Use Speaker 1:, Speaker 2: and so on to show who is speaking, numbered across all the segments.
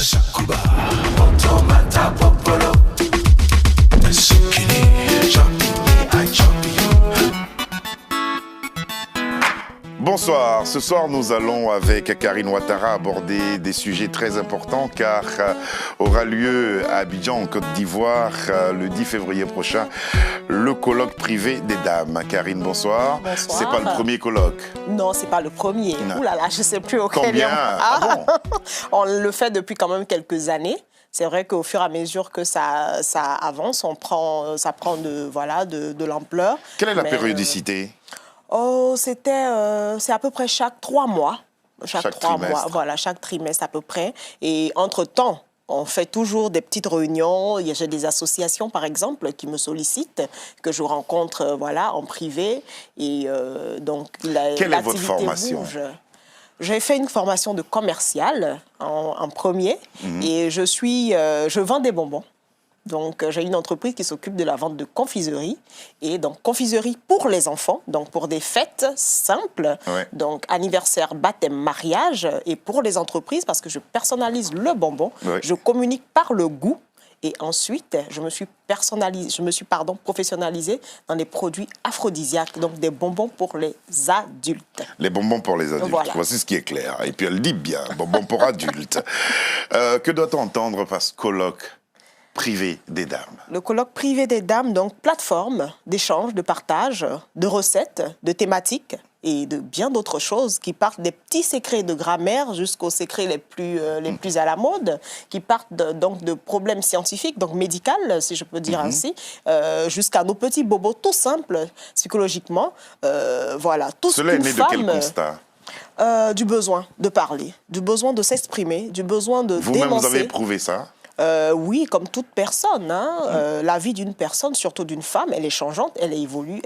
Speaker 1: Shakuba, Automata Popolo, Sikini, Champion, I Champion.
Speaker 2: Bonsoir, ce soir nous allons avec Karine Ouattara aborder des sujets très importants car aura lieu à Abidjan en Côte d'Ivoire le 10 février prochain le colloque privé des dames. Karine, bonsoir.
Speaker 3: Bonsoir.
Speaker 2: C'est pas le premier colloque.
Speaker 3: Non, c'est pas le premier.
Speaker 2: Non.
Speaker 3: Ouh là là, je sais plus auquel.
Speaker 2: Combien? Ah bon?
Speaker 3: On le fait depuis quand même quelques années. C'est vrai qu'au fur et à mesure que ça avance, ça prend de l'ampleur.
Speaker 2: Quelle est la périodicité?
Speaker 3: C'est à peu près chaque 3 mois.
Speaker 2: Chaque
Speaker 3: 3
Speaker 2: trimestre.
Speaker 3: mois, voilà, chaque trimestre à peu près. Et entre-temps, on fait toujours des petites réunions. J'ai des associations, par exemple, qui me sollicitent, que je rencontre en privé. Et donc,
Speaker 2: quelle est votre formation?
Speaker 3: bouge. J'ai fait une formation de commercial en premier. Et je vends des bonbons. Donc, j'ai une entreprise qui s'occupe de la vente de confiserie. Et donc, confiserie pour les enfants, donc pour des fêtes simples.
Speaker 2: Ouais.
Speaker 3: Donc, anniversaire, baptême, mariage. Et pour les entreprises, parce que je personnalise le bonbon,
Speaker 2: Ouais.
Speaker 3: je communique par le goût. Et ensuite, je me suis professionnalisée dans les produits aphrodisiaques, donc des bonbons pour les adultes.
Speaker 2: Les bonbons pour les adultes,
Speaker 3: Voilà.
Speaker 2: voici ce qui est clair. Et puis elle dit bien, bonbons pour adultes. Que doit-on entendre par ce colloque privé des dames?
Speaker 3: Le colloque privé des dames, donc plateforme d'échange, de partage, de recettes, de thématiques et de bien d'autres choses qui partent des petits secrets de grammaire jusqu'aux secrets les plus à la mode, qui partent donc de problèmes scientifiques, donc médicaux, si je peux dire ainsi, jusqu'à nos petits bobos tout simples, psychologiquement. Tout ce
Speaker 2: Cela est
Speaker 3: qu'une
Speaker 2: né de quel
Speaker 3: femme...
Speaker 2: constat?
Speaker 3: Du besoin de parler, du besoin de s'exprimer, du besoin de
Speaker 2: Vous-même,
Speaker 3: dénoncer.
Speaker 2: vous avez éprouvé ça?
Speaker 3: Oui, comme toute personne. La vie d'une personne, surtout d'une femme, elle est changeante, elle évolue.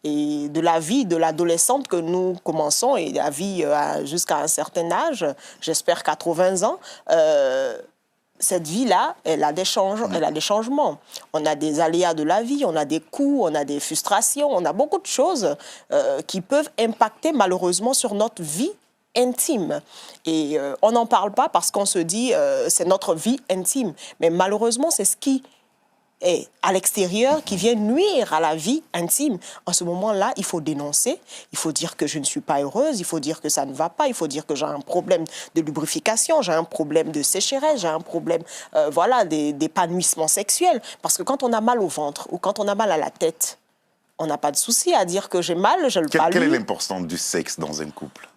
Speaker 3: Et de la vie de l'adolescente que nous commençons et la vie jusqu'à un certain âge, j'espère 80 ans, cette vie-là, elle a des changements. On a des aléas de la vie, on a des coups, on a des frustrations, on a beaucoup de choses qui peuvent impacter malheureusement sur notre vie intime. Et on n'en parle pas parce qu'on se dit c'est notre vie intime. Mais malheureusement, c'est ce qui est à l'extérieur qui vient nuire à la vie intime. En ce moment-là, il faut dénoncer, il faut dire que je ne suis pas heureuse, il faut dire que ça ne va pas, il faut dire que j'ai un problème de lubrification, j'ai un problème de sécheresse, j'ai un problème d'épanouissement sexuel. Parce que quand on a mal au ventre ou quand on a mal à la tête, on n'a pas de souci à dire que j'ai mal, je le palue.
Speaker 2: Quelle est l'importance du sexe dans un couple?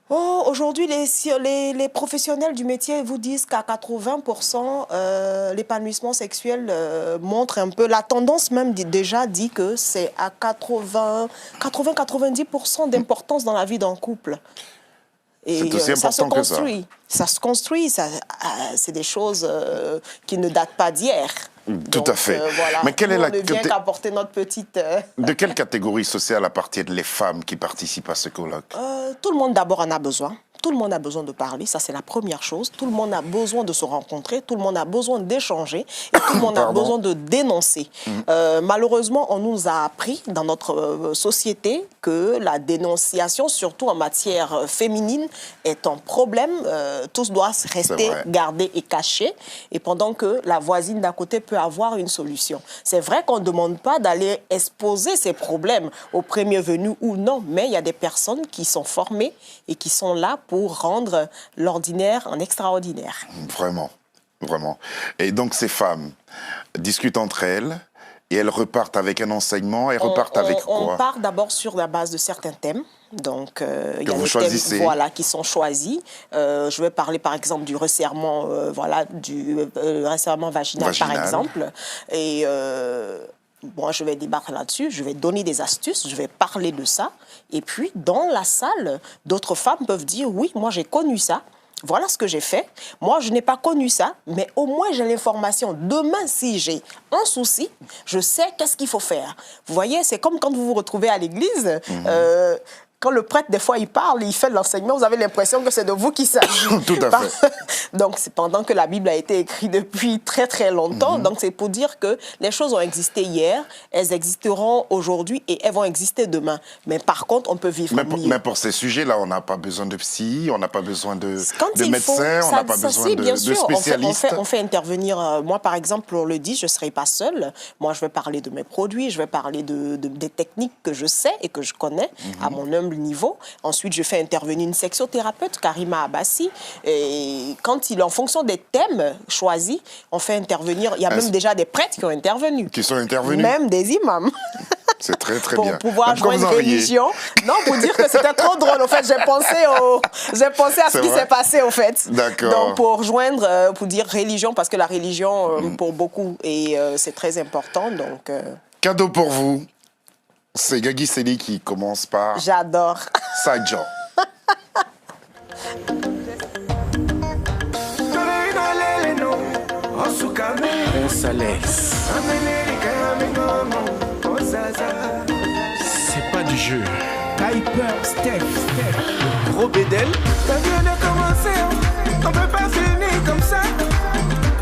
Speaker 3: Aujourd'hui, les professionnels du métier vous disent qu'à 80%, l'épanouissement sexuel montre un peu... La tendance même déjà dit que c'est à 80-90% d'importance dans la vie d'un couple. Et
Speaker 2: c'est aussi important que ça.
Speaker 3: Ça se construit. C'est des choses qui ne datent pas d'hier.
Speaker 2: Tout à fait. Mais quelle est
Speaker 3: on ne vient qu'apporter notre petite...
Speaker 2: De quelle catégorie sociale appartiennent les femmes qui participent à ce colloque?
Speaker 3: Tout le monde d'abord en a besoin. Tout le monde a besoin de parler, ça c'est la première chose. Tout le monde a besoin de se rencontrer, tout le monde a besoin d'échanger et tout le monde a besoin de dénoncer. Malheureusement, on nous a appris dans notre société que la dénonciation, surtout en matière féminine, est un problème. Tout doit rester gardé et caché. Et pendant que la voisine d'à côté peut avoir une solution. C'est vrai qu'on ne demande pas d'aller exposer ces problèmes au premier venu ou non, mais il y a des personnes qui sont formées et qui sont là pour rendre l'ordinaire en extraordinaire.
Speaker 2: Vraiment, vraiment. Et donc ces femmes discutent entre elles et elles repartent avec un enseignement, elles repartent avec quoi?
Speaker 3: On part d'abord sur la base de certains thèmes. Donc, il y a
Speaker 2: vous
Speaker 3: des
Speaker 2: choisissez.
Speaker 3: thèmes qui sont choisis. Je vais parler par exemple du resserrement, resserrement vaginal par exemple. Et moi, je vais débattre là-dessus, je vais donner des astuces, je vais parler de ça. Et puis, dans la salle, d'autres femmes peuvent dire, oui, moi, j'ai connu ça. Voilà ce que j'ai fait. Moi, je n'ai pas connu ça, mais au moins, j'ai l'information. Demain, si j'ai un souci, je sais qu'est-ce qu'il faut faire. Vous voyez, c'est comme quand vous vous retrouvez à l'église. quand le prêtre, des fois, il parle, il fait de l'enseignement, vous avez l'impression que c'est de vous qu'il s'agit.
Speaker 2: Tout à fait.
Speaker 3: Donc, c'est pendant que la Bible a été écrite depuis très, très longtemps. Donc, c'est pour dire que les choses ont existé hier, elles existeront aujourd'hui et elles vont exister demain. Mais par contre, on peut vivre mieux.
Speaker 2: Mais pour ces sujets-là, on n'a pas besoin de psy, on n'a pas besoin de médecins, on n'a pas besoin
Speaker 3: si, bien
Speaker 2: de
Speaker 3: sûr,
Speaker 2: spécialistes.
Speaker 3: On fait intervenir, moi, par exemple, pour le 10, je ne serai pas seule. Moi, je vais parler de mes produits, je vais parler des techniques que je sais et que je connais à mon humble niveau. Ensuite, je fais intervenir une sexothérapeute, Karima Abassi. Et quand en fonction des thèmes choisis, on fait intervenir. Il y a même déjà des prêtres qui ont intervenu.
Speaker 2: Qui sont intervenus.
Speaker 3: Même des imams.
Speaker 2: C'est très, très
Speaker 3: pour
Speaker 2: bien.
Speaker 3: Pour pouvoir
Speaker 2: Donc,
Speaker 3: joindre religion. Non, pour dire que c'était trop drôle. Au fait, j'ai pensé à ce qui s'est passé, au fait.
Speaker 2: D'accord.
Speaker 3: Donc, pour joindre, pour dire religion, parce que la religion, pour beaucoup, et c'est très important. Donc,
Speaker 2: cadeau pour vous. C'est Gagui Sely qui commence par...
Speaker 3: J'adore.
Speaker 2: Sajo.
Speaker 4: C'est pas du jeu.
Speaker 5: Piper, Steph, gros bédel.
Speaker 6: Ça vient de commencer, on peut pas finir comme ça.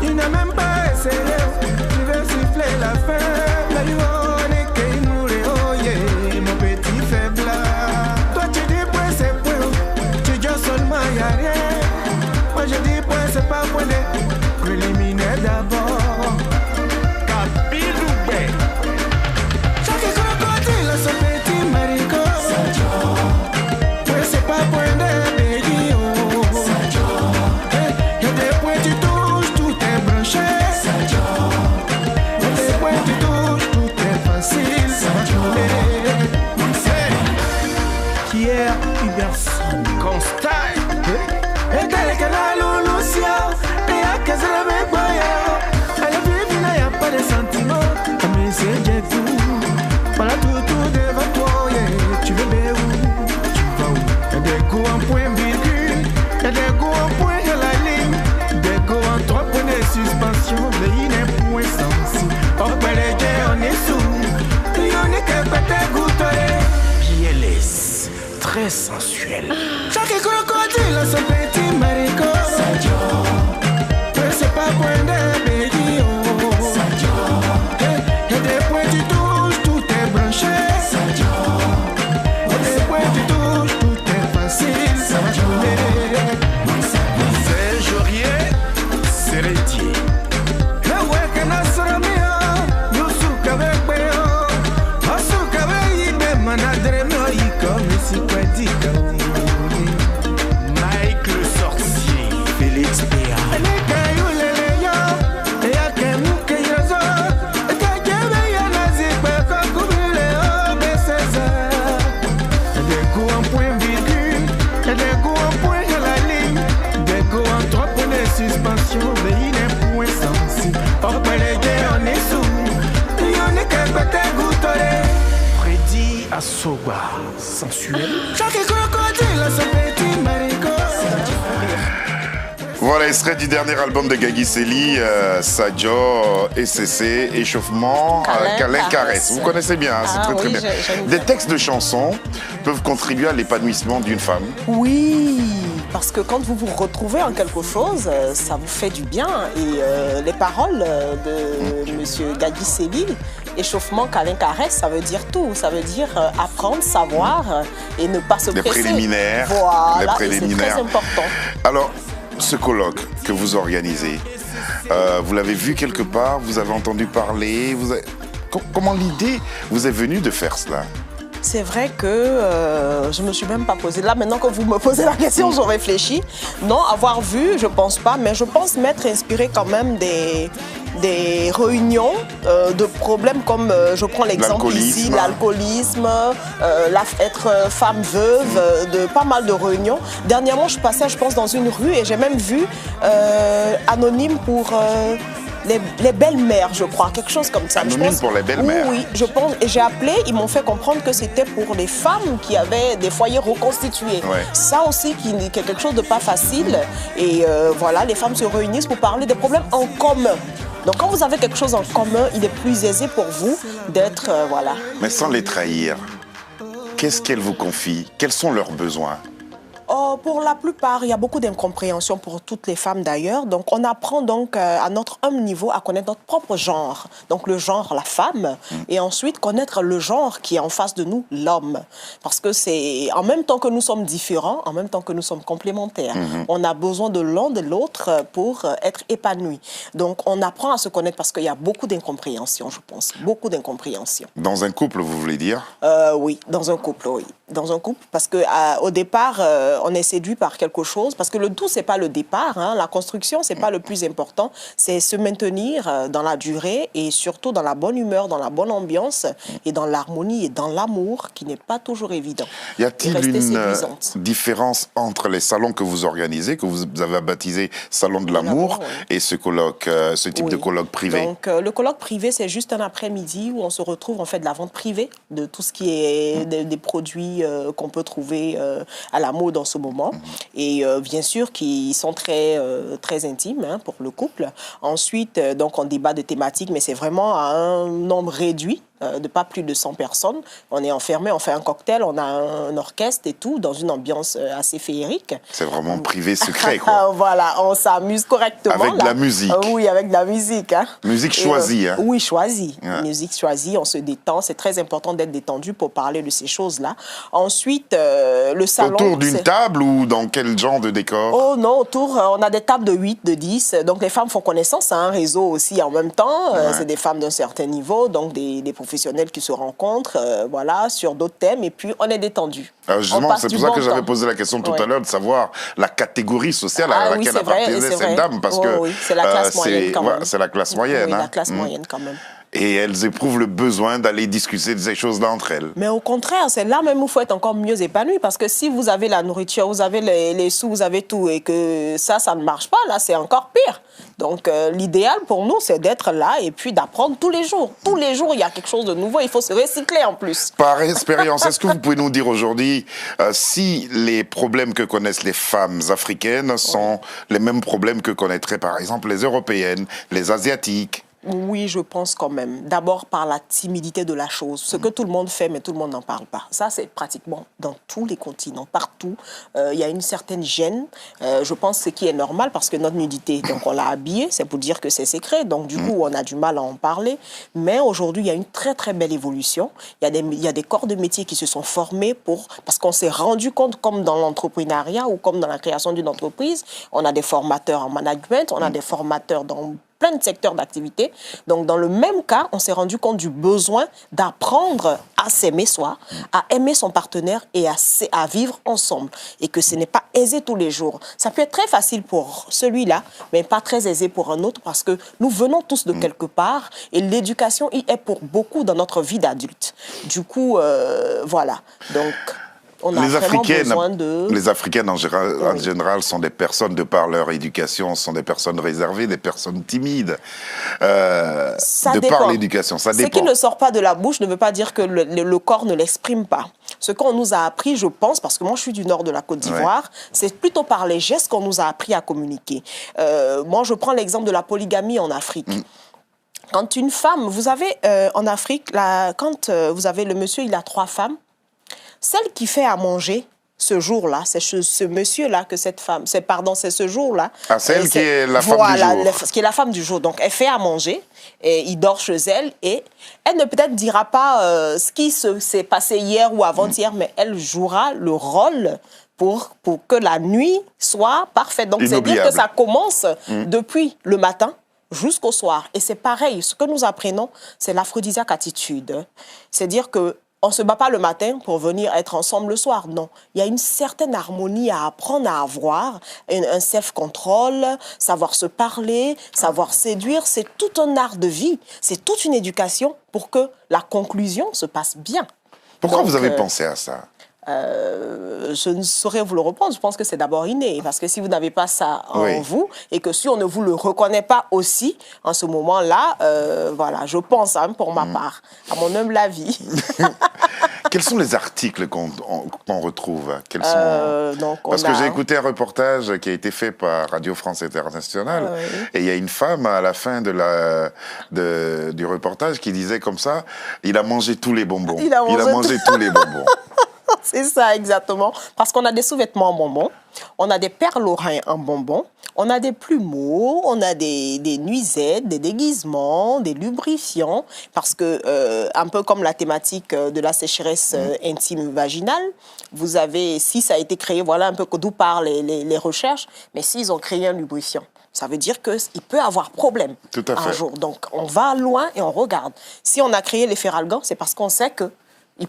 Speaker 6: Il n'a même pas essayé, tu veux siffler la fin. La on est qu'il mourait, oh yeah, mon petit faible. Toi tu dis point c'est point, tu dis seulement y'a rien. Moi je dis point c'est pas point de préliminaire d'abord.
Speaker 4: Capiloubé.
Speaker 6: Chaque crocodile a son petit maricot. Point c'est pas point de béni, oh. Y'a des points tu touches, tout est branché. Y'a des points tu touches, tout est facile.
Speaker 5: Pierre Huberson.
Speaker 4: Constat.
Speaker 6: Et dès que la Lucia, et à que ça me voyait. À la vie, il n'y a pas de sentiments. Mais c'est Dieu tout. Voilà tout devant toi. Tu veux bien où? Tu vas où? Y'a des coups en point virgule. Y'a des coups en point à la ligne. Des coups en 3 points de suspension. Mais il n'est point sens. Oh, ben les gars, on est sous. Et on est que pas tes gouttes.
Speaker 4: PLS. Très sensuel.
Speaker 6: Chaque crocodile a son petit maricot. Mais c'est pas point de béni, oh. Y'a des points tu touches, tout est branché. Y'a des points tu touches, tout est facile. Ça va tourner.
Speaker 4: C'est Jorier. C'est Rétier.
Speaker 6: Le week-end a sera mieux. Nous souk avec Béo. On souk avec Ibe Manadre Noi comme ici quoi dit.
Speaker 4: Mike le sorcier. Félix Péa.
Speaker 6: Suspension, mais il est point sensi. Oh, ben les gars, on est sous. Et on est qu'un petit goûter.
Speaker 4: Freddy Assoba. Sensuel.
Speaker 6: Chaque crocodile a son petit maricot.
Speaker 2: Voilà, extrait du dernier album de Gagui Sely, Sajo, ECC, Échauffement, Câlin, Caresse. Vous connaissez bien, hein, c'est très bien. Des textes de chansons peuvent contribuer à l'épanouissement d'une femme.
Speaker 3: Oui, parce que quand vous vous retrouvez en quelque chose, ça vous fait du bien. Et les paroles de M. Gagui Sely, échauffement, câlin, caresse, ça veut dire tout. Ça veut dire apprendre, savoir et ne pas se presser.
Speaker 2: Les préliminaires.
Speaker 3: Voilà,
Speaker 2: les préliminaires.
Speaker 3: c'est très important.
Speaker 2: Alors, ce colloque que vous organisez, vous l'avez vu quelque part, vous avez entendu parler, comment l'idée vous est venue de faire cela?
Speaker 3: C'est vrai que je ne me suis même pas posé. Là, maintenant que vous me posez la question, je réfléchis. Non, avoir vu, je ne pense pas, mais je pense m'être inspiré quand même des réunions de problèmes comme, je prends l'exemple ici, l'alcoolisme, être femme veuve, de pas mal de réunions. Dernièrement, je passais, je pense, dans une rue et j'ai même vu anonyme pour... les belles-mères, je crois, quelque chose comme ça.
Speaker 2: Anonyme pour les belles-mères.
Speaker 3: Oui, je pense. Et j'ai appelé, ils m'ont fait comprendre que c'était pour les femmes qui avaient des foyers reconstitués.
Speaker 2: Ouais.
Speaker 3: Ça aussi, qui est quelque chose de pas facile. Et voilà, les femmes se réunissent pour parler des problèmes en commun. Donc quand vous avez quelque chose en commun, il est plus aisé pour vous d'être, voilà.
Speaker 2: Mais sans les trahir. Qu'est-ce qu'elles vous confient? Quels sont leurs besoins?
Speaker 3: Pour la plupart, il y a beaucoup d'incompréhension pour toutes les femmes d'ailleurs. Donc, on apprend donc à notre humble niveau à connaître notre propre genre. Donc, le genre, la femme. Et ensuite, connaître le genre qui est en face de nous, l'homme. Parce que c'est en même temps que nous sommes différents, en même temps que nous sommes complémentaires. On a besoin de l'un de l'autre pour être épanoui. Donc, on apprend à se connaître parce qu'il y a beaucoup d'incompréhension, je pense. Beaucoup d'incompréhension.
Speaker 2: Dans un couple, vous voulez dire?
Speaker 3: Oui, dans un couple, oui. Dans un couple, parce qu'au départ, on est séduit par quelque chose, parce que le tout, c'est pas le départ, hein, la construction, c'est pas le plus important, c'est se maintenir dans la durée et surtout dans la bonne humeur, dans la bonne ambiance et dans l'harmonie et dans l'amour qui n'est pas toujours évident.
Speaker 2: Y a-t-il une différence entre les salons que vous organisez, que vous avez baptisé Salon de l'amour, et ce colloque, ce type de colloque privé?
Speaker 3: Donc, le colloque privé, c'est juste un après-midi où on se retrouve, on fait de la vente privée de tout ce qui est des produits qu'on peut trouver à la mode en ce moment. Et bien sûr, qui sont très intimes hein, pour le couple. Ensuite, donc, on débat de thématiques, mais c'est vraiment à un nombre réduit. De pas plus de 100 personnes. On est enfermé, on fait un cocktail, on a un orchestre et tout, dans une ambiance assez féerique.
Speaker 2: C'est vraiment privé, secret, quoi.
Speaker 3: Voilà, on s'amuse correctement.
Speaker 2: Avec de la musique.
Speaker 3: Oui, avec de la musique. Hein.
Speaker 2: Musique choisie. Hein.
Speaker 3: Oui, choisie.
Speaker 2: Ouais.
Speaker 3: Musique choisie, on se détend. C'est très important d'être détendu pour parler de ces choses-là. Ensuite, le salon...
Speaker 2: Autour d'une table ou dans quel genre de décor?
Speaker 3: Oh non, autour, on a des tables de 8, de 10. Donc, les femmes font connaissance. C'est un réseau aussi en même temps. C'est des femmes d'un certain niveau, donc des professionnels qui se rencontrent, voilà, sur d'autres thèmes, et puis on est détendu.
Speaker 2: Alors justement, c'est pour ça que j'avais posé la question tout à l'heure, de savoir la catégorie sociale à laquelle appartenait cette dame, parce que
Speaker 3: c'est la classe moyenne quand même.
Speaker 2: C'est la classe moyenne.
Speaker 3: Oui,
Speaker 2: hein.
Speaker 3: la classe moyenne quand même.
Speaker 2: Et elles éprouvent le besoin d'aller discuter de ces choses-là entre elles.
Speaker 3: Mais au contraire, c'est là même où il faut être encore mieux épanoui, parce que si vous avez la nourriture, vous avez les sous, vous avez tout, et que ça ne marche pas, là, c'est encore pire. Donc, l'idéal pour nous, c'est d'être là et puis d'apprendre tous les jours. Tous les jours, il y a quelque chose de nouveau, il faut se recycler en plus.
Speaker 2: Par expérience, est-ce que vous pouvez nous dire aujourd'hui si les problèmes que connaissent les femmes africaines sont les mêmes problèmes que connaîtraient par exemple les Européennes, les Asiatiques?
Speaker 3: Oui, je pense quand même. D'abord par la timidité de la chose. Ce que tout le monde fait, mais tout le monde n'en parle pas. Ça, c'est pratiquement dans tous les continents, partout. Il y a une certaine gêne. Je pense ce qui est normal parce que notre nudité, donc on l'a habillée, c'est pour dire que c'est secret. Donc du coup, on a du mal à en parler. Mais aujourd'hui, il y a une très très belle évolution. Il y a des corps de métier qui se sont formés parce qu'on s'est rendu compte, comme dans l'entrepreneuriat ou comme dans la création d'une entreprise, on a des formateurs en management, on a des formateurs dans plein de secteurs d'activité. Donc, dans le même cas, on s'est rendu compte du besoin d'apprendre à s'aimer soi, à aimer son partenaire et à vivre ensemble. Et que ce n'est pas aisé tous les jours. Ça peut être très facile pour celui-là, mais pas très aisé pour un autre parce que nous venons tous de quelque part et l'éducation y est pour beaucoup dans notre vie d'adulte. Du coup, voilà. Donc...
Speaker 2: Les Africaines en général sont des personnes, de par leur éducation, sont des personnes réservées, des personnes timides. Par l'éducation, ça dépend.
Speaker 3: Ce qui ne sort pas de la bouche ne veut pas dire que le corps ne l'exprime pas. Ce qu'on nous a appris, je pense, parce que moi je suis du nord de la Côte d'Ivoire, c'est plutôt par les gestes qu'on nous a appris à communiquer. Moi je prends l'exemple de la polygamie en Afrique. Quand une femme, vous avez en Afrique, quand vous avez le monsieur, il a 3 femmes, celle qui fait à manger ce jour-là, c'est ce monsieur-là que cette femme... C'est ce jour-là.
Speaker 2: Ah, c'est elle qui est la femme du jour.
Speaker 3: Qui est la femme du jour. Donc, elle fait à manger, et il dort chez elle, et elle ne peut-être dira pas ce qui s'est passé hier ou avant-hier, mais elle jouera le rôle pour que la nuit soit parfaite. Donc, c'est dire que ça commence depuis le matin jusqu'au soir. Et c'est pareil, ce que nous apprenons, c'est l'aphrodisiaque attitude. C'est dire que on ne se bat pas le matin pour venir être ensemble le soir, non. Il y a une certaine harmonie à apprendre à avoir, un self-control, savoir se parler, savoir séduire. C'est tout un art de vie, c'est toute une éducation pour que la conclusion se passe bien.
Speaker 2: Pourquoi vous avez pensé à ça ?
Speaker 3: Je ne saurais vous le répondre. Je pense que c'est d'abord inné. Parce que si vous n'avez pas ça en vous, et que si on ne vous le reconnaît pas aussi, en ce moment-là, voilà, je pense, hein, pour ma part, à mon humble avis.
Speaker 2: Quels sont les articles qu'on retrouve? Parce que j'ai écouté un reportage qui a été fait par Radio France Internationale, et il y a une femme à la fin du reportage qui disait comme ça, il a mangé tous les bonbons. Il a mangé tous les bonbons.
Speaker 3: C'est ça, exactement. Parce qu'on a des sous-vêtements en bonbons, on a des perles oreilles en bonbons, on a des plumeaux, on a des nuisettes, des déguisements, des lubrifiants. Parce que, un peu comme la thématique de la sécheresse intime vaginale, vous avez, si ça a été créé, voilà un peu d'où parlent les recherches, mais s'ils ont créé un lubrifiant, ça veut dire qu'il peut avoir problème
Speaker 2: Tout à fait.
Speaker 3: un jour. Donc, on va loin et on regarde. Si on a créé les ferralgans, c'est parce qu'on sait que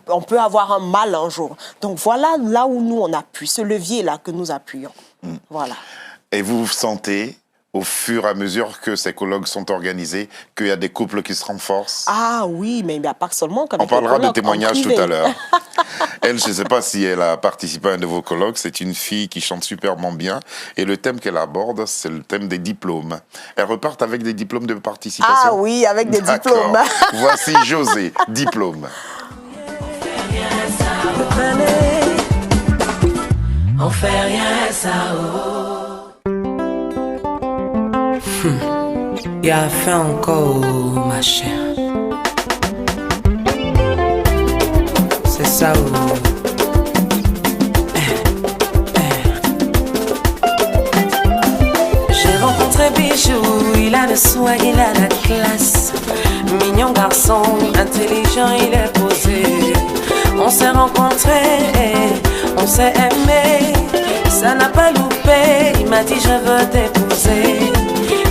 Speaker 3: on peut avoir un mal un jour. Donc, voilà là où nous, on appuie, ce levier-là que nous appuyons. Voilà.
Speaker 2: Et vous sentez, au fur et à mesure que ces colloques sont organisés, qu'il y a des couples qui se renforcent?
Speaker 3: Ah oui, mais il n'y a pas seulement comme
Speaker 2: On parlera de
Speaker 3: colloques, en
Speaker 2: témoignages tout
Speaker 3: privé.
Speaker 2: à l'heure. Elle, je ne sais pas si elle a participé à un de vos colloques, c'est une fille qui chante superbement bien. Et le thème qu'elle aborde, c'est le thème des diplômes. Elle repart avec des diplômes de participation?
Speaker 3: Ah oui, avec des
Speaker 2: D'accord.
Speaker 3: diplômes.
Speaker 2: Voici José, diplôme.
Speaker 7: On fait rien, ça, Il y a fait encore, ma chère. C'est ça, J'ai rencontré Bijou, il a le soin, il a la classe. Mignon garçon, intelligent, il est posé. On s'est rencontrés, on s'est aimé. Ça n'a pas loupé, il m'a dit je veux t'épouser.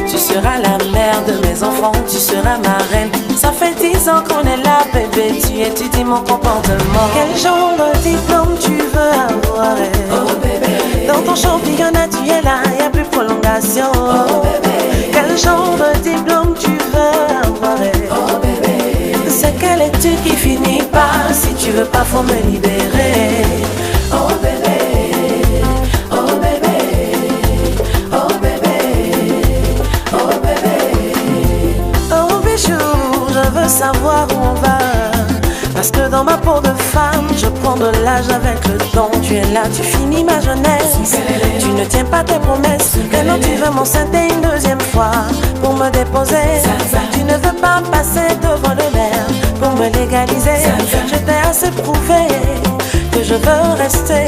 Speaker 7: Tu seras la mère de mes enfants, tu seras ma reine. Ça fait 10 ans qu'on est là, bébé, tu étudies mon comportement. Quel genre de diplôme tu veux avoir? Oh bébé. Dans ton championnat tu es là, y a plus de prolongation. Oh bébé. Quel genre de diplôme tu veux avoir? Oh bébé. C'est quelle étude qui finit pas? Si tu veux pas, faut me libérer. Oh bébé, oh bébé, oh bébé, oh bébé. Oh bijou, je veux savoir où on va. Parce que dans ma peau de femme, je prends de l'âge avec le temps. Tu es là, tu finis ma jeunesse. Tu ne tiens pas tes promesses. Maintenant tu veux m'enceinter une deuxième fois pour me déposer. Tu ne veux pas passer devant le maire pour me légaliser. Je t'ai assez prouvé que je veux rester.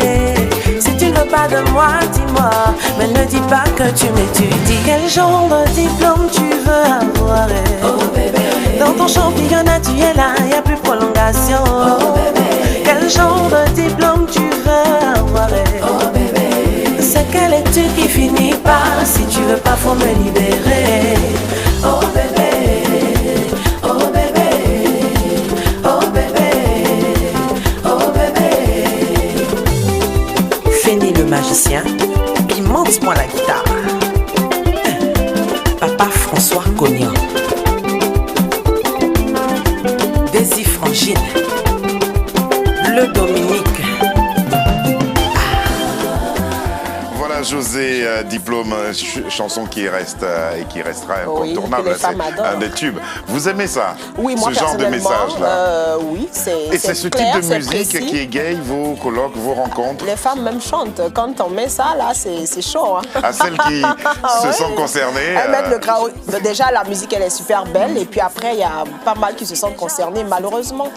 Speaker 7: Si tu ne veux pas de moi, dis-moi. Mais ne dis pas que tu m'étudies. Quel genre de diplôme tu veux avoir? Oh bébé. Dans ton championnat tu es là, y a plus de prolongation. Oh bébé. Quel genre de diplôme tu veux avoir? Oh bébé. C'est quelle étude qui finit pas? Si tu veux pas, faut me libérer. Oh bébé, oh bébé, oh bébé, oh bébé. Fini le magicien, puis monte-moi la guitare. Papa François Cognan, Daisy Frangine, le Dominique.
Speaker 2: Voilà José, diplôme, chanson qui reste et qui restera
Speaker 3: Oui,
Speaker 2: incontournable.
Speaker 3: que les femmes
Speaker 2: C'est
Speaker 3: adorent.
Speaker 2: un des tubes. Vous aimez ça?
Speaker 3: Oui, moi
Speaker 2: ce genre de
Speaker 3: personnellement,
Speaker 2: message-là.
Speaker 3: oui,
Speaker 2: Et c'est ce
Speaker 3: clair,
Speaker 2: type de
Speaker 3: c'est
Speaker 2: musique
Speaker 3: précis.
Speaker 2: qui égaye vos colloques, vos rencontres?
Speaker 3: Les femmes même chantent. Quand on met ça, là, c'est chaud. Hein.
Speaker 2: À celles qui se
Speaker 3: Ouais.
Speaker 2: sentent concernées.
Speaker 3: Elles mettent le crowd. Déjà, la musique, elle est super belle. Et puis après, il y a pas mal qui se sentent concernés, malheureusement.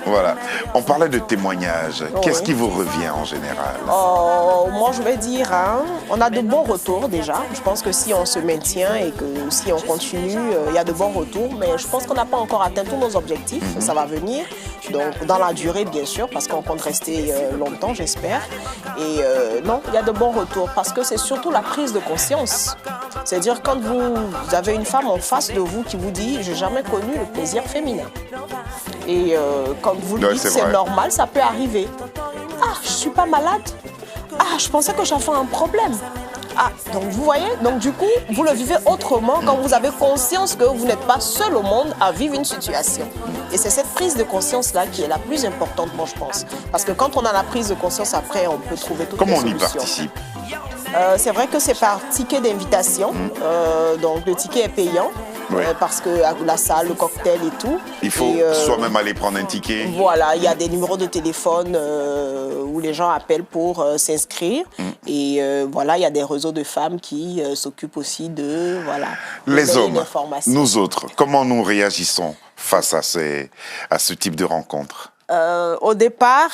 Speaker 2: Voilà. On parlait de témoignages. Qu'est-ce
Speaker 3: oui.
Speaker 2: qui vous revient en général?
Speaker 3: Moi, je vais dire, hein, on a de bons retours déjà. Je pense que si on se maintient et que si on continue, il y a de bons retours. Mais je pense qu'on n'a pas encore atteint tous nos objectifs. Ça va venir. Donc, dans la durée, bien sûr, parce qu'on compte rester longtemps, j'espère. Et non, il y a de bons retours parce que c'est surtout la prise de conscience. C'est-à-dire quand vous avez une femme en face de vous qui vous dit « j'ai jamais connu le plaisir féminin ». Et quand vous le
Speaker 2: Ouais,
Speaker 3: dites,
Speaker 2: c'est
Speaker 3: c'est
Speaker 2: vrai.
Speaker 3: normal, ça peut arriver. « Ah, je suis pas malade. Ah, je pensais que j'avais un problème. » Ah, donc vous voyez, donc du coup, vous le vivez autrement quand vous avez conscience que vous n'êtes pas seul au monde à vivre une situation. Et c'est cette prise de conscience-là qui est la plus importante, moi, je pense. Parce que quand on a la prise de conscience, après, on peut trouver toutes
Speaker 2: Comment
Speaker 3: les
Speaker 2: on y
Speaker 3: solutions.
Speaker 2: participe?
Speaker 3: C'est vrai que c'est par ticket d'invitation. Donc le ticket est payant.
Speaker 2: Oui.
Speaker 3: Parce que la salle, le cocktail et tout.
Speaker 2: Il faut
Speaker 3: Et,
Speaker 2: soi-même aller prendre un ticket.
Speaker 3: Voilà, il y a des numéros de téléphone où les gens appellent pour s'inscrire. Et voilà, il y a des réseaux de femmes qui s'occupent aussi de
Speaker 2: Les
Speaker 3: donner
Speaker 2: hommes,
Speaker 3: l'information.
Speaker 2: nous autres, comment nous réagissons face à ce type de rencontre?
Speaker 3: Au départ,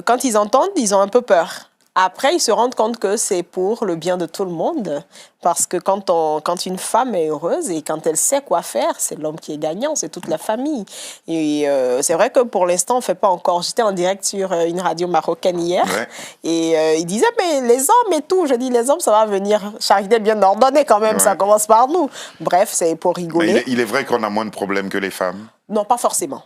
Speaker 3: quand ils entendent, ils ont un peu peur. Après, ils se rendent compte que c'est pour le bien de tout le monde. Parce que quand une femme est heureuse et quand elle sait quoi faire, c'est l'homme qui est gagnant, c'est toute la famille. Et c'est vrai que pour l'instant, on ne fait pas encore. J'étais en direct sur une radio marocaine hier. Ouais. Et ils disaient, mais les hommes et tout. Je dis, les hommes, ça va venir. Charité bien ordonnée quand même, ça commence par nous. Bref, c'est pour rigoler.
Speaker 2: Mais il est vrai qu'on a moins de problèmes que les femmes?
Speaker 3: Non, pas forcément.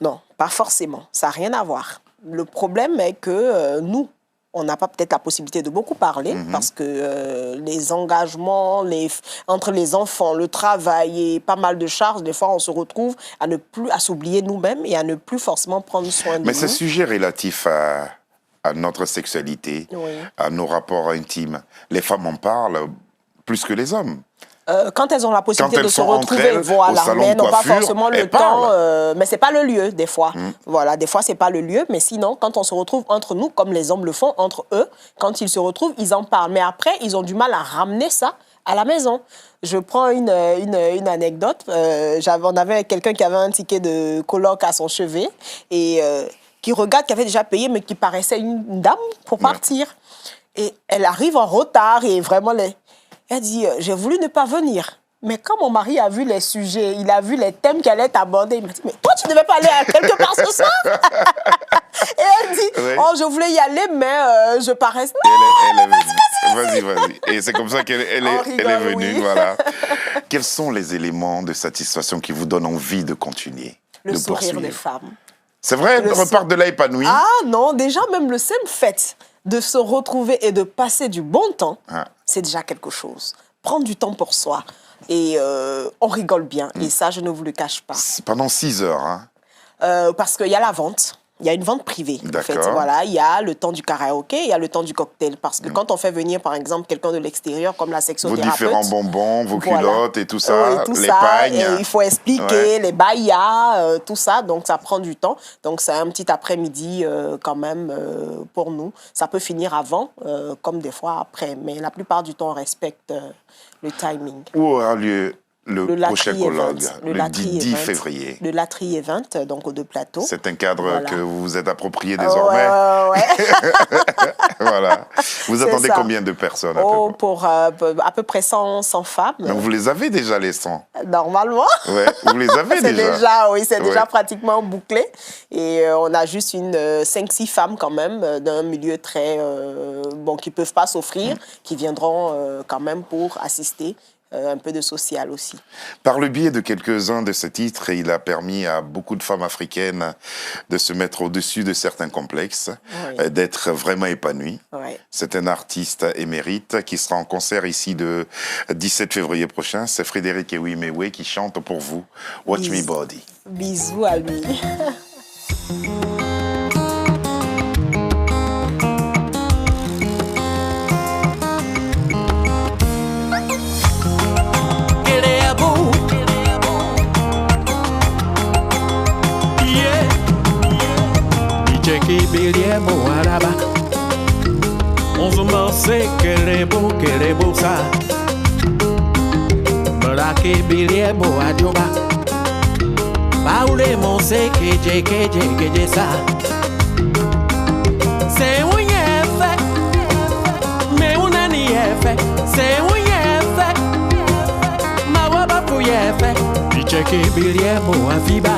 Speaker 3: Non, pas forcément. Ça n'a rien à voir. Le problème est que nous, on n'a pas peut-être la possibilité de beaucoup parler parce que les engagements entre les enfants, le travail et pas mal de charges, des fois on se retrouve à s'oublier nous-mêmes et à ne plus forcément prendre soin de nous.
Speaker 2: Mais ce sujet relatif à notre sexualité, à nos rapports intimes, les femmes en parlent plus que les hommes.
Speaker 3: Quand elles ont la possibilité de se retrouver, voilà, mais n'ont pas forcément le temps, mais c'est pas le lieu des fois. Voilà, des fois c'est pas le lieu, mais sinon quand on se retrouve entre nous, comme les hommes le font entre eux, quand ils se retrouvent, ils en parlent. Mais après, ils ont du mal à ramener ça à la maison. Je prends une anecdote. On avait quelqu'un qui avait un ticket de coloc à son chevet et qui avait déjà payé, mais qui paraissait une dame pour partir. Et elle arrive en retard et vraiment elle dit, j'ai voulu ne pas venir. Mais quand mon mari a vu les sujets, il a vu les thèmes qu'elle allait aborder, il m'a dit, mais toi, tu ne devais pas aller à quelque part ce soir? Et elle dit, oh, je voulais y aller, mais je paraissais...
Speaker 2: Vas-y. Et c'est comme ça qu'elle est venue, voilà. Quels sont les éléments de satisfaction qui vous donnent envie de continuer,
Speaker 3: le sourire des femmes.
Speaker 2: C'est vrai, elle repart de là épanouie? Ah
Speaker 3: non, déjà, même le simple fait de se retrouver et de passer du bon temps, c'est déjà quelque chose. Prendre du temps pour soi. Et on rigole bien. Et ça, je ne vous le cache pas.
Speaker 2: Pendant 6 heures, hein?
Speaker 3: Parce qu'il y a la vente. Il y a une vente privée. En fait. Voilà, il y a le temps du karaoké, il y a le temps du cocktail. Parce que quand on fait venir, par exemple, quelqu'un de l'extérieur, comme la sexothérapeute...
Speaker 2: Vos différents bonbons, vos culottes et tout ça, les pagnes.
Speaker 3: Il faut expliquer, les baïas, tout ça. Donc, ça prend du temps. Donc, c'est un petit après-midi quand même pour nous. Ça peut finir avant, comme des fois après. Mais la plupart du temps, on respecte le timing.
Speaker 2: Où aura lieu le prochain colloque, le 10 février.
Speaker 3: Le Latry Event, donc aux Deux Plateaux.
Speaker 2: C'est un cadre que vous vous êtes approprié désormais. Voilà. Vous attendez combien de personnes
Speaker 3: pour à peu près 100 femmes.
Speaker 2: Donc vous les avez déjà, les 100?
Speaker 3: Normalement.
Speaker 2: Ouais, vous les avez
Speaker 3: déjà. C'est déjà pratiquement bouclé. Et on a juste 5-6 femmes quand même, d'un milieu très... qui ne peuvent pas s'offrir, qui viendront quand même pour assister. Un peu de social aussi.
Speaker 2: Par le biais de quelques-uns de ces titres, il a permis à beaucoup de femmes africaines de se mettre au-dessus de certains complexes, d'être vraiment épanouies. C'est un artiste émérite qui sera en concert ici le 17 février prochain. C'est Frédéric Ewimewe qui chante pour vous Watch Me Body.
Speaker 3: Bisous à lui.
Speaker 6: Biliemo araba, on se sait qu'elle est beau ça. Braque biliemo adioba, baule mon sait que j'ai ça. C'est où y est fait, mais on a ni fait. C'est où y est fait, ma waba pour y est fait. Bicheke biliemo afiba.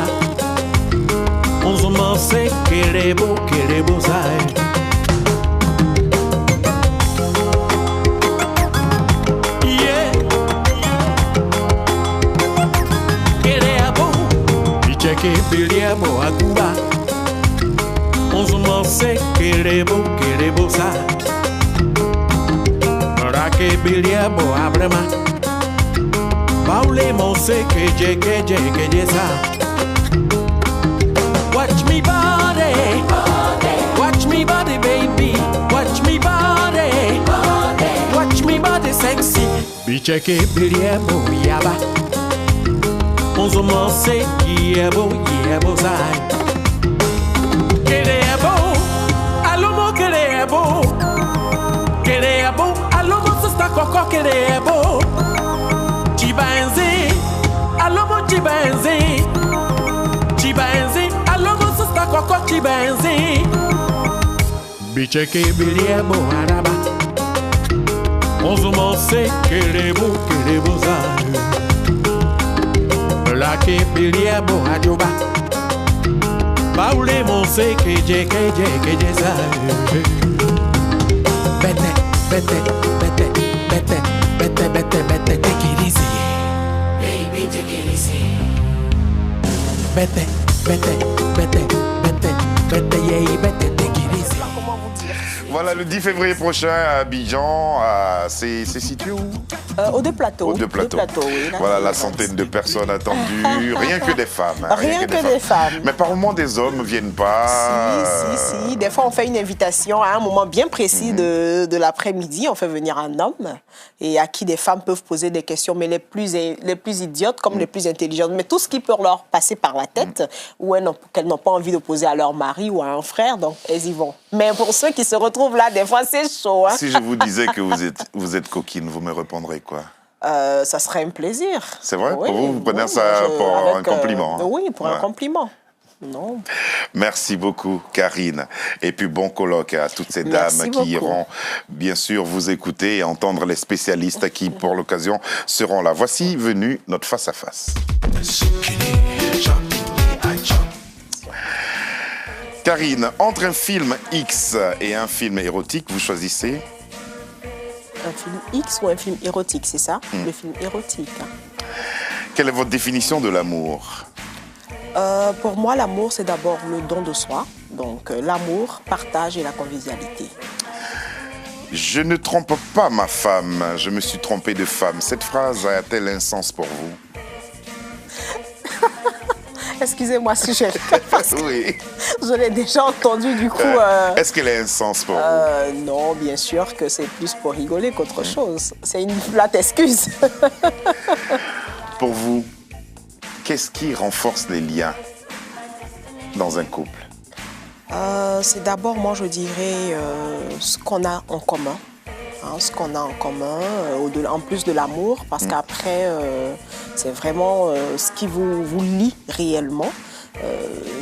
Speaker 6: On se sait qu'elle est beau ça. Yeah. Qu'elle est beau. Bicheke biliemo à Cuba. On se sait qu'elle est beau ça. Raque biliemo à Brema. Baule mon sait que j'ai ça. Watch me body, watch me body, baby. Watch me body, watch me body, sexy. Bicheke biliemo yaba. On se sait qui est beau ça. Qu'elle est beau, allo qu'elle est beau. Qu'elle est beau, allo c'est ta coco qu'elle est beau. Chibanzi, allo chibanzi. Chibanzi, allo c'est ta coco.
Speaker 5: si benzi bicheke bilie bo araba Onzumo se kelebo zayo La ke bilie bo adioba Baule mon se keje zayo Bete take it easy Baby take it easy Bete, yeah, bete, take it easy.
Speaker 2: Voilà, le 10 février prochain à Abidjan, c'est situé où?
Speaker 3: Aux deux plateaux.
Speaker 2: Aux deux plateaux.
Speaker 3: Oui,
Speaker 2: voilà, la centaine de personnes attendues. Rien que des femmes. Hein,
Speaker 3: rien que des femmes.
Speaker 2: Mais par moment, des hommes ne viennent pas.
Speaker 3: Si. Des fois, on fait une invitation à un moment bien précis de l'après-midi. On fait venir un homme et à qui des femmes peuvent poser des questions, mais les plus idiotes comme les plus intelligentes. Mais tout ce qui peut leur passer par la tête ou qu'elles n'ont pas envie de poser à leur mari ou à un frère, donc elles y vont. Mais pour ceux qui se retrouvent là, des fois, c'est chaud. Hein?
Speaker 2: Si je vous disais que vous êtes coquine, vous me répondrez quoi?
Speaker 3: Ça serait un plaisir.
Speaker 2: C'est vrai?
Speaker 3: Oui,
Speaker 2: pour vous prenez ça pour un compliment?
Speaker 3: Oui, pour un compliment. Non.
Speaker 2: Merci beaucoup, Karine. Et puis bon colloque à toutes ces dames qui iront, bien sûr, vous écouter et entendre les spécialistes qui, pour l'occasion, seront là. Voici venu notre face-à-face. Karine, entre un film X et un film érotique, vous choisissez?
Speaker 3: Un film X ou un film érotique, c'est ça? Le film érotique.
Speaker 2: Quelle est votre définition de l'amour?
Speaker 3: Pour moi, l'amour, c'est d'abord le don de soi. Donc, l'amour, partage et la convivialité.
Speaker 2: Je ne trompe pas ma femme, je me suis trompé de femme. Cette phrase a-t-elle un sens pour vous?
Speaker 3: Excusez-moi si je
Speaker 2: oui.
Speaker 3: Je l'ai déjà entendu, du coup...
Speaker 2: Est-ce qu'elle a un sens pour vous?
Speaker 3: Non, bien sûr que c'est plus pour rigoler qu'autre chose. C'est une plate excuse.
Speaker 2: Pour vous, qu'est-ce qui renforce les liens dans un couple?
Speaker 3: C'est d'abord, moi, je dirais ce qu'on a en commun. Ce qu'on a en commun, en plus de l'amour, parce qu'après, c'est vraiment ce qui vous lie réellement.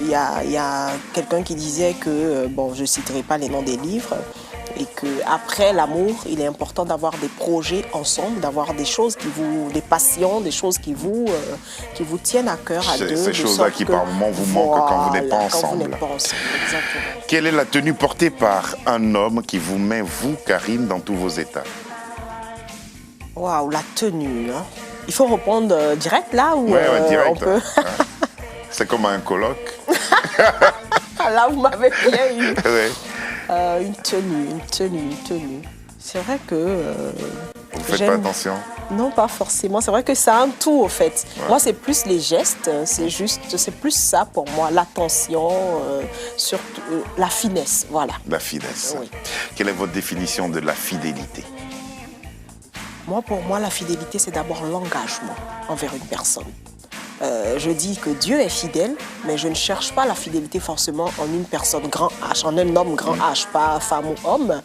Speaker 3: Il y a quelqu'un qui disait que, bon, je ne citerai pas les noms des livres, et qu'après l'amour, il est important d'avoir des projets ensemble, d'avoir des choses des passions, des choses qui vous tiennent à cœur à deux.
Speaker 2: Ces choses-là qui par moments vous manquent quand vous n'êtes pas ensemble.
Speaker 3: Quand vous n'êtes pas ensemble, exactement.
Speaker 2: Quelle est la tenue portée par un homme qui vous met, vous, Karine, dans tous vos états?
Speaker 3: Waouh, la tenue. Hein. Il faut répondre direct là ou
Speaker 2: direct.
Speaker 3: on peut...
Speaker 2: C'est comme un colloque.
Speaker 3: Là, vous m'avez bien eu.
Speaker 2: Oui.
Speaker 3: Une tenue. C'est vrai que...
Speaker 2: vous faites pas attention?
Speaker 3: Non, pas forcément. C'est vrai que c'est un tout, au fait. Ouais. Moi, c'est plus les gestes. C'est plus ça pour moi. L'attention, surtout la finesse, voilà. La
Speaker 2: finesse.
Speaker 3: Oui.
Speaker 2: Quelle est votre définition de la fidélité?
Speaker 3: Pour moi, la fidélité, c'est d'abord l'engagement envers une personne. Je dis que Dieu est fidèle, mais je ne cherche pas la fidélité forcément en une personne grand H, en un homme grand H, pas femme ou homme.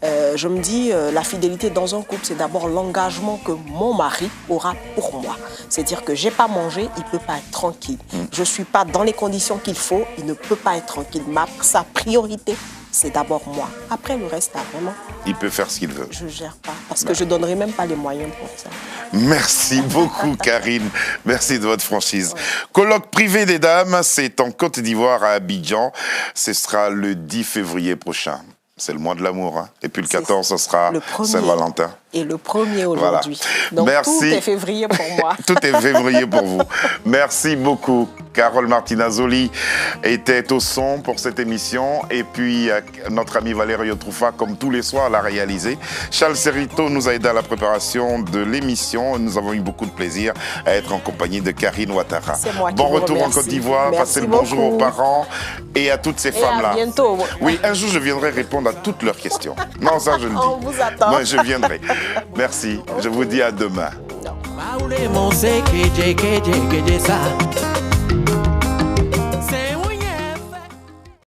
Speaker 3: Je me dis, la fidélité dans un couple, c'est d'abord l'engagement que mon mari aura pour moi. C'est-à-dire que j'ai pas mangé, il peut pas être tranquille. Je suis pas dans les conditions qu'il faut, il ne peut pas être tranquille. Sa priorité, c'est d'abord moi. Après, le reste, vraiment...
Speaker 2: Il peut faire ce qu'il veut.
Speaker 3: Je ne gère pas, parce que je ne donnerai même pas les moyens pour ça.
Speaker 2: Merci beaucoup, Karine. Merci de votre franchise. Ouais. Colloque privé des dames, c'est en Côte d'Ivoire, à Abidjan. Ce sera le 10 février prochain. C'est le mois de l'amour. Hein. Et puis le 14, ce sera Saint-Valentin.
Speaker 3: Et le 1er aujourd'hui. Voilà. Donc
Speaker 2: merci.
Speaker 3: Tout est février pour moi.
Speaker 2: Tout est février pour vous. Merci beaucoup. Carole Martinazoli était au son pour cette émission. Et puis notre ami Valerio Trufa, comme tous les soirs, l'a réalisé. Charles Serrito nous a aidé à la préparation de l'émission. Nous avons eu beaucoup de plaisir à être en compagnie de Karine Ouattara.
Speaker 3: C'est moi qui
Speaker 2: bon
Speaker 3: vous
Speaker 2: retour
Speaker 3: remercie.
Speaker 2: en Côte d'Ivoire. Passez le bonjour aux parents et à toutes ces femmes-là.
Speaker 3: À bientôt.
Speaker 2: Oui, un jour je viendrai répondre à toutes leurs questions. Non, ça je le dis.
Speaker 3: On vous attend.
Speaker 2: Moi, je viendrai. Merci. Je vous dis à demain.
Speaker 5: Non.